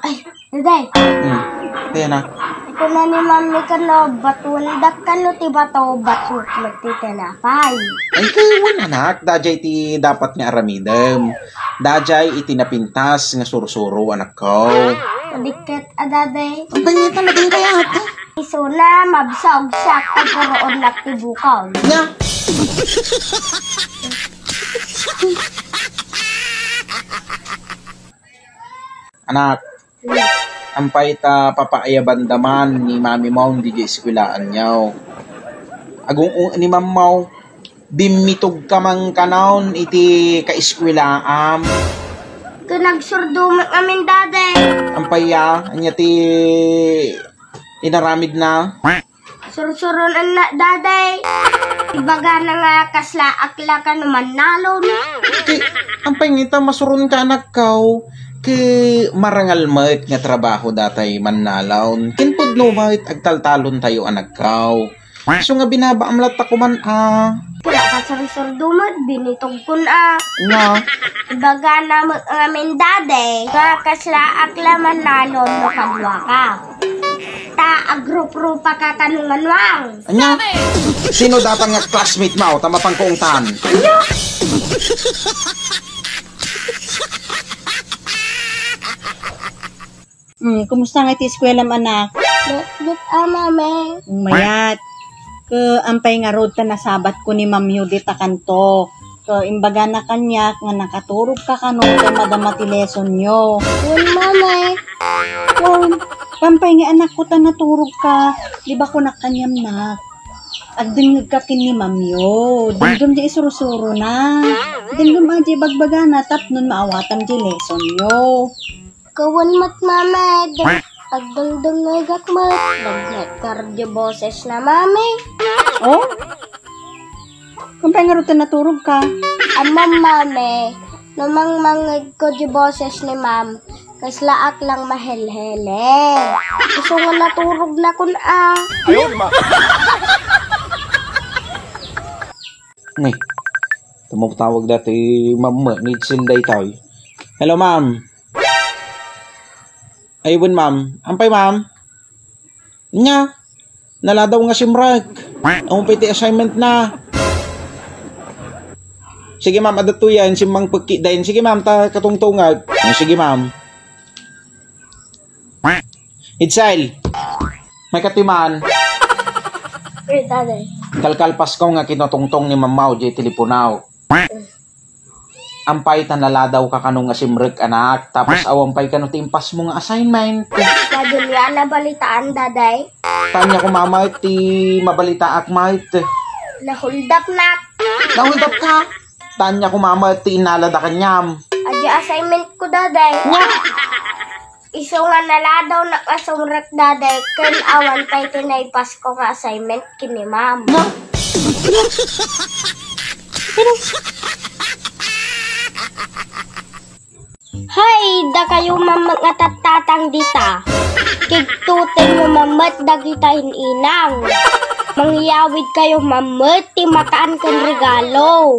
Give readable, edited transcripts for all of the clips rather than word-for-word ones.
Ay, daday. Kaya na. Ito na ni mami ka no, batundak ka no, ti bato, batuk, magtitinapay. Ay, kawan anak. Dajay ti dapat nga aramidem. Dajay iti napintas nga sursuro anak ko. Padiket, daday. Ang pangitan na din kaya ate. Iso na, mabsog siya, agkaroon na ti bukaw. Nga. Anak, ampay ta papaayaban daman ni mami mo hindi di eskwilaan niyaw. Agong ni mam mo, bimitog ka mang kanaon iti kaeskwilaam. Nagsurdumat amin daday. Ampay ya, anya ti inaramid na. Sursuron na daday. Ibaga na nga kasla akla ka naman nalon. Kay, ampay ngita masurun ka anak ko. Kay marangal mat nga trabaho datay mannalaon. Kinpudlo mat agtaltalon tayo anak ko. So nga binabaamlat ako man Wala ka surdumat, binitog ko na. Nga. Ibaga na amin daday. Nga kasla akla man nalon mo kadwa ka. Ta agrup-rupa ka tanungan wang. Anya? Sino datang nga classmate mo? Tama pang kuungtan. Anya? Kumusta nga iti eskwela anak? Lut mami. Mayat. Ampay nga road ta nasabat ko ni Ma'am Judith kanto. Imbaga na kanya nga nakaturog ka kanon kay madamati lesson nyo. Yun mami. Kampay nga anak ko ta naturog ka. Di ba ko na kanyam na? At dingag ka kin ni Ma'am Yo. Dingdom di isurusuro na. Dingdom aji bagbaga na tap nun maawatan di lesson yo. Kawan mat mami. Agdangdang ngagak mat. Nagnetkar di boses na mami. Oh? Kampay nga road ta naturog ka. Amam mami. Namang mangag ko di boses ni ma'am. Kaslaak lang mahelhele. Gusto nga naturog na kun Ayun ma. Ngay. Tumawag dati ma'am need sinday tayo. Hello ma'am. Ayun ma'am. Ampay ma'am. Nya. Naladaw nga simrag. Ang piti assignment na. Sige ma'am, adato yan. Simang pagki dahin. Sige ma'am, ta katungtungag. Sige ma'am. Itzel. May katiman. Eh, daday. Kalkalpas ko nga kinotungtong ni mamaw di teleponaw. Ampay tanaladaw ka kanong nga simrek anak. Tapos awampay ka no timpas mo nga assignment. Lagi niya na balitaan daday. Tanya ko mama ti mabalita ak mait. Nahuldap na. Nahuldap ka. Tanya ko mama ti inalada kanyam. Aja assignment ko daday. Iso nga naladaw na kasumrek daday. Ken awan pa'y tinaypas ko nga assignment kini ma'am. Hay, da kayo mamat nga tatatang dita. Kigtuten mo mamat dagita inang. Mangyawid kayo mamat ti makaan ken regalo.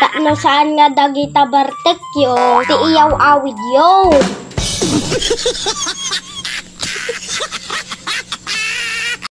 Takno saan nga dagita bartek yo, ti iyaw awid yo.